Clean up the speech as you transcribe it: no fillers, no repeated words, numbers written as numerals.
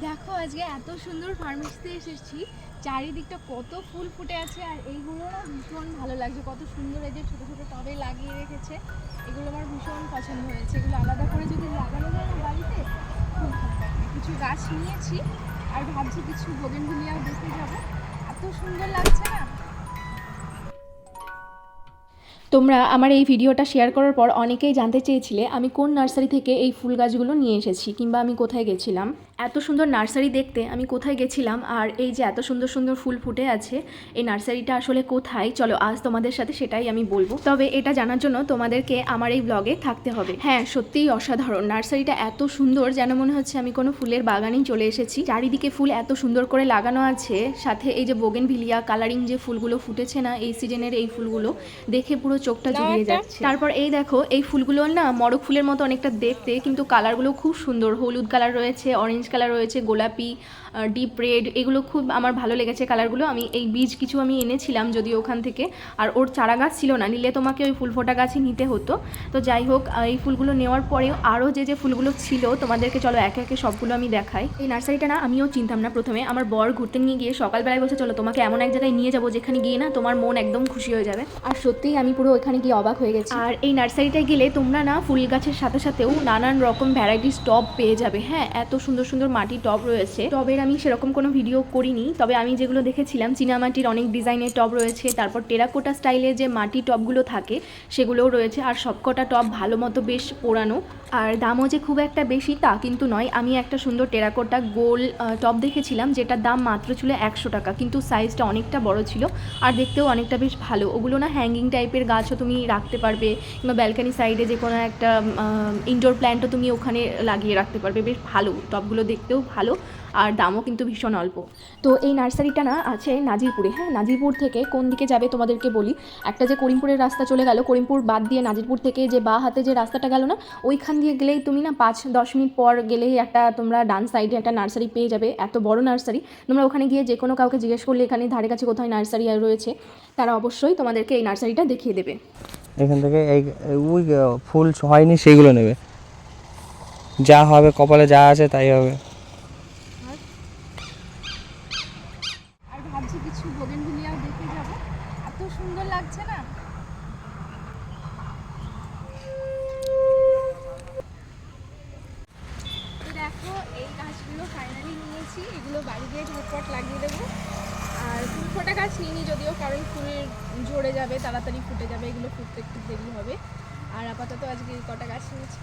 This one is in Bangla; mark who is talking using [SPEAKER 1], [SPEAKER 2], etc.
[SPEAKER 1] দেখো আজকে এত সুন্দর ফার্মেসিতে এসেছি, চারিদিকটা কত ফুল ফুটে আছে। আর এইগুলো না ভীষণ ভালো লাগছে, কত সুন্দর এই যে ছোটো ছোটো টবে লাগিয়ে রেখেছে। এগুলো আমার ভীষণ পছন্দ হয়েছে। এগুলো আলাদা করে যদি লাগানো যায় না বাড়িতে খুব ভালো লাগবে। কিছু গাছ নিয়েছি আর ভাবছি কিছু বোগেনভিলিয়াও দেখতে যাবো, এত সুন্দর লাগছে না।
[SPEAKER 2] তোমরা আমার এই ভিডিওটা শেয়ার করার পর অনেকেই জানতে চেয়েছিলে আমি কোন নার্সারি থেকে এই ফুল গাছগুলো নিয়ে এসেছি কিংবা আমি কোথায় গেছিলাম। এত সুন্দর নার্সারি দেখতে আমি কোথায় গেছিলাম আর এই যে এত সুন্দর সুন্দর ফুল ফুটে আছে এই নার্সারিটা আসলে কোথায়, চলো আজ তোমাদের সাথে সেটাই আমি বলবো। তবে এটা জানার জন্য তোমাদেরকে আমার এই ব্লগে থাকতে হবে। হ্যাঁ, সত্যিই অসাধারণ। নার্সারিটা এত সুন্দর যেন মনে হচ্ছে আমি কোনো ফুলের বাগানেই চলে এসেছি। চারিদিকে ফুল এত সুন্দর করে লাগানো আছে, সাথে এই যে বোগেনভিলিয়া কালারিং যে ফুলগুলো ফুটেছে না এই সিজনের, এই ফুলগুলো দেখে পুরো চোখটা জুড়িয়ে যাচ্ছে। তারপর এই দেখো এই ফুলগুলো না মরক ফুলের মতো অনেকটা দেখতে, কিন্তু কালারগুলো খুব সুন্দর। হলুদ কালার রয়েছে, অরেঞ্জ কালার রয়েছে, গোলাপি, ডিপ রেড, এগুলো খুব আমার ভালো লেগেছে কালারগুলো। আমি এই বীজ কিছু আমি এনেছিলাম যদিও ওখান থেকে, আর ওর চারা গাছ ছিল না, নিলে তোমাকে ওই ফুল ফোটা গাছই নিতে হতো। তো যাই হোক, এই ফুলগুলো নেওয়ার পরেও আরও যে ফুলগুলো ছিল তোমাদেরকে চলো একে একে সবগুলো আমি দেখাই। এই নার্সারিটা না আমিও চিনতাম না প্রথমে। আমার বর ঘুরতে নিয়ে গিয়ে সকালবেলায় বলছে চলো তোমাকে এমন এক জায়গায় নিয়ে যাবো যেখানে গিয়ে না তোমার মন একদম খুশি হয়ে যাবে। আর সত্যিই আমি পুরো ওখানে গিয়ে অবাক হয়ে গেছি। আর এই নার্সারিটায় গেলে তোমরা না ফুল গাছের সাথে সাথেও নানান রকম ভ্যারাইটিস টব পেয়ে যাবে। হ্যাঁ, এত সুন্দর সুন্দর মাটির টব রয়েছে। টবের আমি সেরকম কোনো ভিডিও করিনি, তবে আমি যেগুলো দেখেছিলাম চীনামাটির অনেক ডিজাইনের টব রয়েছে, তারপর টেরাকোটা স্টাইলের যে মাটি টবগুলো থাকে সেগুলোও রয়েছে। আর সবকটা টব ভালো মতো বেশ পোড়ানো, আর দামও যে খুব একটা বেশি তা কিন্তু নয়। আমি একটা সুন্দর টেরাকোটা গোল টব দেখেছিলাম যেটার দাম মাত্র ছিল 100 টাকা, কিন্তু সাইজটা অনেকটা বড় ছিল আর দেখতেও অনেকটা বেশ ভালো। ওগুলো না হ্যাঙ্গিং টাইপের গাছও তুমি রাখতে পারবে, কিংবা ব্যালকানি সাইডে যে কোনো একটা ইনডোর প্ল্যান্টও তুমি ওখানে লাগিয়ে রাখতে পারবে। বেশ ভালো টবগুলো, দেখতেও ভালো আর দামও কিন্তু ভীষণ অল্প। তো এই নার্সারিটা না আছে নাজিরপুরে। হ্যাঁ, নাজিরপুর থেকে কোন দিকে যাবে তোমাদেরকে বলি। একটা যে করিমপুরের রাস্তা চলে গেল, করিমপুর বাদ দিয়ে নাজিরপুর থেকে যে বা হাতে যে রাস্তাটা গেল না, ওইখান দিয়ে গেলেই তুমি না 5-10 মিনিট পর গেলেই একটা তোমরা ডান সাইডে একটা নার্সারি পেয়ে যাবে। এত বড় নার্সারি, তোমরা ওখানে গিয়ে যে কোনো কাউকে জিজ্ঞেস করলে এখানে ধারে কাছে কোথায় নার্সারি রয়েছে তারা অবশ্যই তোমাদেরকে এই নার্সারিটা দেখিয়ে দেবে।
[SPEAKER 3] এখান থেকে এই ওই ফুল হয়নি সেইগুলো নেবে, যা হবে কপালে যা আছে তাই হবে।
[SPEAKER 1] আর ভাবছি কিছু বোগেনভিলিয়াও দেখতে যাবো, এত সুন্দর লাগছে না। তো দেখো এই গাছগুলো ফাইনালি নিয়েছি, এগুলো বাড়ি গিয়ে ঝটপট লাগিয়ে দেবো। আর ফুল ফোটা গাছ নিইনি যদিও, কারণ ফুল ঝরে যাবে, তাড়াতাড়ি ফুটে যাবে, এগুলো ফুটতে একটু দেরি হবে। আর আপাতত আজকে এই কটা গাছ নিয়েছি।